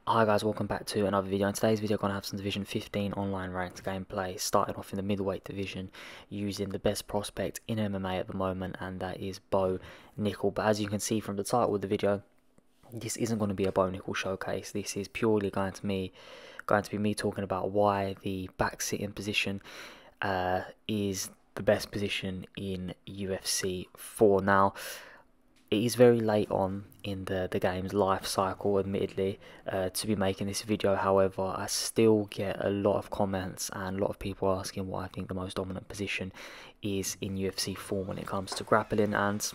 Hi guys, welcome back to another video. In today's video, I'm going to have some Division 15 online ranked gameplay, starting off in the middleweight division using the best prospect in MMA at the moment, and that is Bo Nickal. But as you can see from the title of the video, this isn't going to be a Bo Nickal showcase. This is purely going to be me talking about why the back sitting position is the best position in UFC 4 now. It is very late on in the game's life cycle, admittedly, to be making this video. However, I still get a lot of comments and a lot of people asking what I think the most dominant position is in UFC 4 when it comes to grappling. And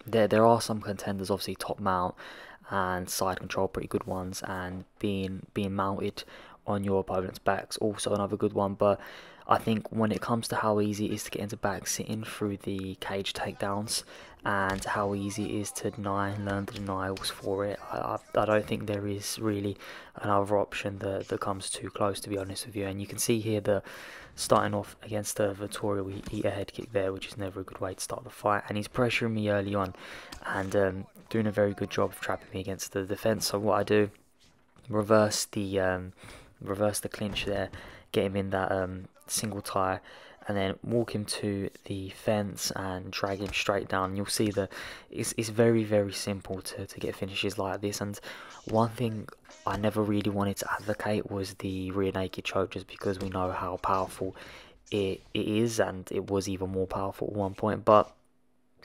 there are some contenders, obviously top mount and side control, pretty good ones, and being mounted on your opponent's backs, also another good one. But I think when it comes to how easy it is to get into back sitting through the cage takedowns and how easy it is to learn the denials for it, I don't think there is really another option that comes too close, to be honest with you. And you can see here that starting off against Vittorio, we eat a head kick there, which is never a good way to start the fight, and he's pressuring me early on and doing a very good job of trapping me against the defense. So what I do, reverse the clinch there, get him in that single tie, and then walk him to the fence and drag him straight down. You'll see that it's very, very simple to get finishes like this. And one thing I never really wanted to advocate was the rear naked choke, just because we know how powerful it is, and it was even more powerful at one point. But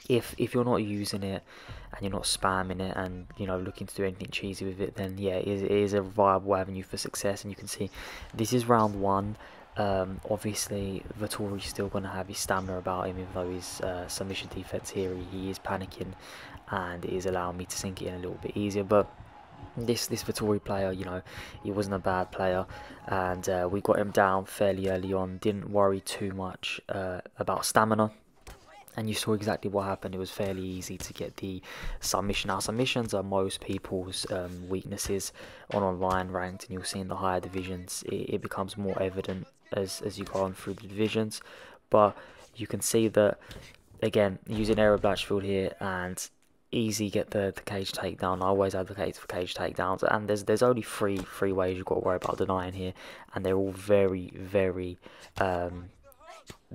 if you're not using it and you're not spamming it and looking to do anything cheesy with it, then yeah, it is a viable avenue for success. And you can see this is round one. Obviously Vittori's still going to have his stamina about him, even though his submission defense here, he is panicking, and it is allowing me to sink it in a little bit easier. But this Vittori player, he wasn't a bad player, and we got him down fairly early on. Didn't worry too much about stamina, and you saw exactly what happened. It was fairly easy to get the submission. Now, submissions are most people's weaknesses on online ranked, and you'll see in the higher divisions it becomes more evident as you go on through the divisions. But you can see that, again, using Aaron Blatchfield here and easy get the cage takedown. I always advocate for cage takedowns, and there's only three ways you've got to worry about denying here, and they're all very, very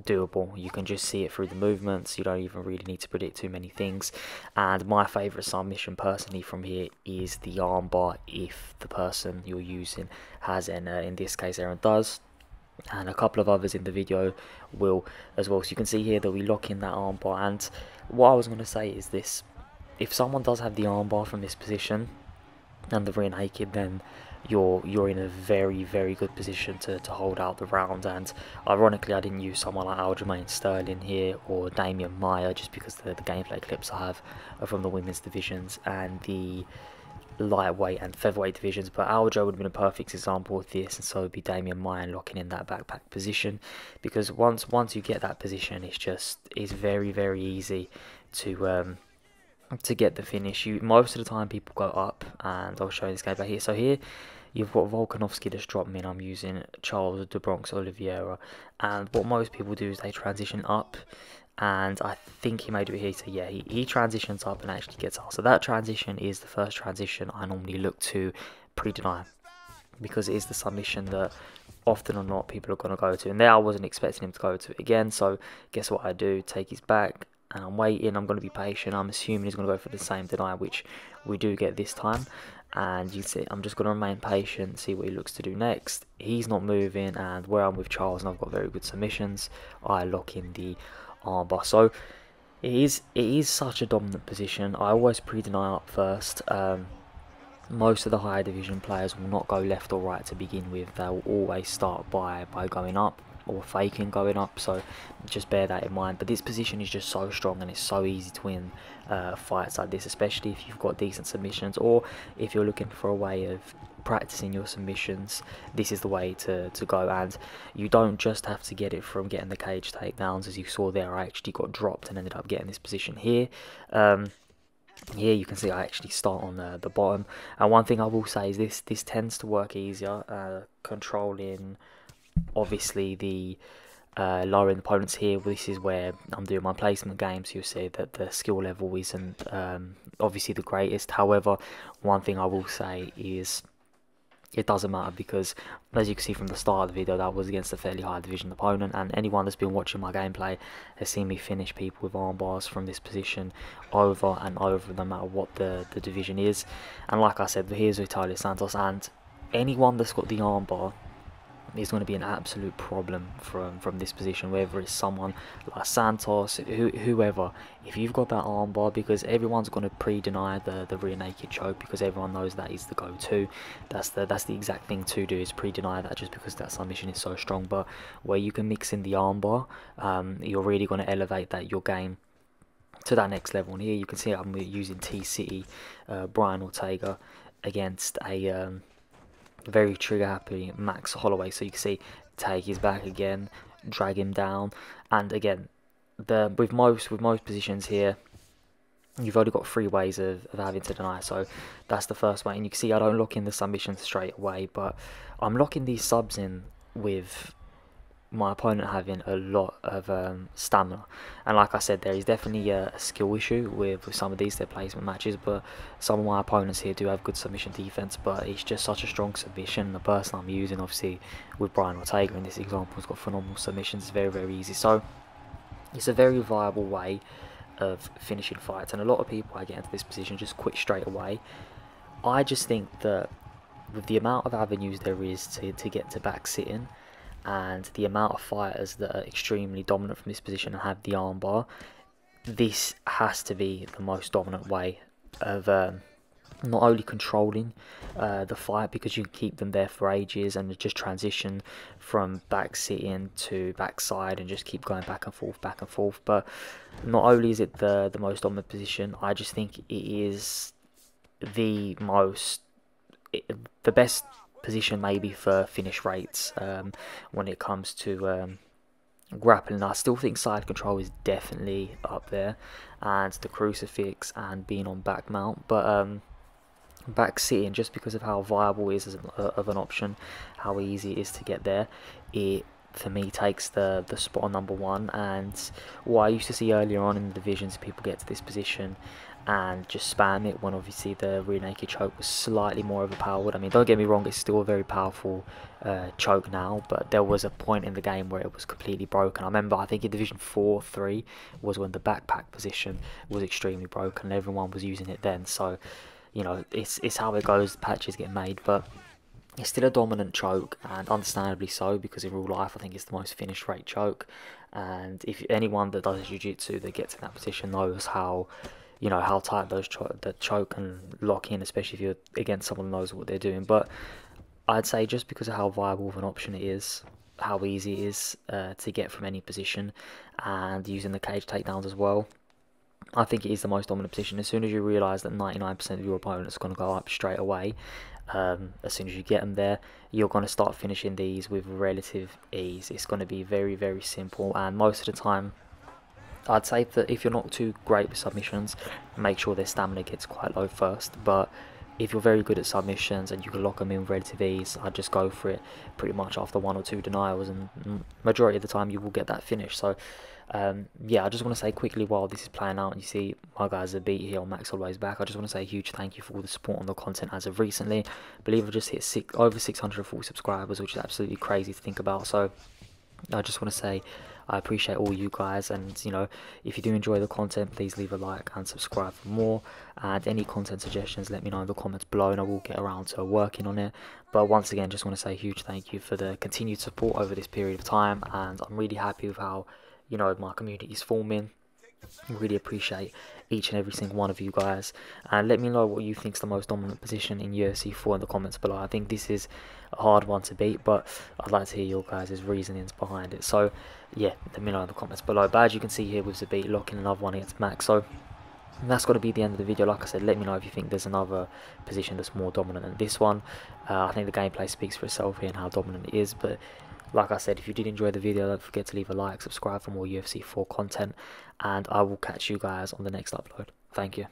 doable. You can just see it through the movements. You don't even really need to predict too many things. And my favourite submission personally from here is the armbar, if the person you're using has an in this case Aaron does, and a couple of others in the video will as well. So you can see here that we lock in that armbar. And what I was going to say is this: if someone does have the armbar from this position and the rear naked, then you're in a very, very good position to hold out the round. And ironically, I didn't use someone like Aljamain Sterling here or Damian Maia, just because the gameplay clips I have are from the women's divisions and the lightweight and featherweight divisions. But Aljo would have been a perfect example of this, and so would be Damian Maia locking in that backpack position, because once you get that position, it's very, very easy to get the finish. Most of the time people go up, and I'll show you this gameplay here. So here you've got Volkanovski just dropped me, and I'm using Charles de Bronx Oliveira, and what most people do is they transition up, and I think he may do it here. So yeah, he transitions up and actually gets out. So that transition is the first transition I normally look to pre-deny, because it is the submission that often or not people are going to go to, and there I wasn't expecting him to go to it again. So guess what I do? Take his back, and I'm waiting. I'm going to be patient. I'm assuming he's going to go for the same deny, which we do get this time. And you see, I'm just going to remain patient, see what he looks to do next. He's not moving, and where I'm with Charles and I've got very good submissions, I lock in the armbar. So it is such a dominant position. I always pre-deny up first. Most of the higher division players will not go left or right to begin with. They'll always start by going up or faking going up, so just bear that in mind. But this position is just so strong, and it's so easy to win fights like this, especially if you've got decent submissions, or if you're looking for a way of practicing your submissions. This is the way to go. And you don't just have to get it from getting the cage takedowns. As you saw there, I actually got dropped and ended up getting this position here. Here you can see I actually start on the bottom, and one thing I will say is this tends to work easier controlling obviously the lowering the opponents here. This is where I'm doing my placement game, so you'll see that the skill level isn't obviously the greatest. However, one thing I will say is it doesn't matter, because as you can see from the start of the video, that was against a fairly high division opponent, and anyone that's been watching my gameplay has seen me finish people with arm bars from this position over and over, no matter what the division is. And like I said, here's Vitalia Santos, and anyone that's got the arm bar is going to be an absolute problem from this position, whether it's someone like Santos, whoever. If you've got that armbar, because everyone's going to pre-deny the rear naked choke, because everyone knows that is the go-to. That's the exact thing to do, is pre-deny that, just because that submission is so strong. But where you can mix in the armbar, you're really going to elevate your game to that next level. And here you can see I'm using T-City, Brian Ortega, against a very trigger happy Max Holloway. So you can see, take his back again, drag him down, and again, with most positions here, you've only got 3 ways of having to deny. So that's the first way, and you can see I don't lock in the submissions straight away, but I'm locking these subs in with my opponent having a lot of stamina. And like I said, there is definitely a skill issue with some of these, their placement matches, but some of my opponents here do have good submission defense, but it's just such a strong submission. The person I'm using, obviously with Brian Ortega in this example, has got phenomenal submissions. It's very, very easy. So it's a very viable way of finishing fights, and a lot of people, I get into this position, just quit straight away. I just think that with the amount of avenues there is to get to back sitting, and the amount of fighters that are extremely dominant from this position and have the armbar, this has to be the most dominant way of not only controlling the fight, because you can keep them there for ages and just transition from back sitting to backside and just keep going back and forth, but not only is it the most dominant position, I just think it is the best position maybe for finish rates when it comes to grappling. I still think side control is definitely up there, and the crucifix and being on back mount, but back sitting, just because of how viable it is of an option, how easy it is to get there, it for me takes the spot on #1. And what I used to see earlier on in the divisions, people get to this position and just spam it, when obviously the rear naked choke was slightly more overpowered. I mean, don't get me wrong, it's still a very powerful choke now, but there was a point in the game where it was completely broken. I remember, I think in division 4-3 was when the backpack position was extremely broken, and everyone was using it then. So you know, it's how it goes, patches get made, but it's still a dominant choke, and understandably so, because in real life I think it's the most finish rate choke. And if anyone that does jiu-jitsu that gets in that position knows how, you know, how tight the choke can lock in, especially if you're against someone who knows what they're doing. But I'd say, just because of how viable of an option it is, how easy it is to get from any position, and using the cage takedowns as well, I think it is the most dominant position. As soon as you realise that 99% of your opponents are going to go up straight away, as soon as you get them there, you're going to start finishing these with relative ease. It's going to be very, very simple, and most of the time, I'd say that if you're not too great with submissions, make sure their stamina gets quite low first. But if you're very good at submissions and you can lock them in with relative ease, I'd just go for it pretty much after 1 or 2 denials, and majority of the time you will get that finish. So yeah, I just want to say quickly, while this is playing out and you see my guys are beat here on Max Holloway's back, I just want to say a huge thank you for all the support on the content as of recently. I believe I've just hit over 640 subscribers, which is absolutely crazy to think about. So I just want to say I appreciate all you guys, and you know, if you do enjoy the content, please leave a like and subscribe for more. And any content suggestions, let me know in the comments below, and I will get around to working on it. But once again, just want to say a huge thank you for the continued support over this period of time, and I'm really happy with how, you know, my community is forming. Really appreciate each and every single one of you guys, and let me know what you think is the most dominant position in UFC 4 in the comments below. I think this is a hard one to beat, but I'd like to hear your guys' reasonings behind it. So yeah, let me know in the comments below. But as you can see here with Zabit locking another one against Max, so that's got to be the end of the video. Like I said, let me know if you think there's another position that's more dominant than this one. I think the gameplay speaks for itself here and how dominant it is. But like I said, if you did enjoy the video, don't forget to leave a like, subscribe for more UFC 4 content, and I will catch you guys on the next upload. Thank you.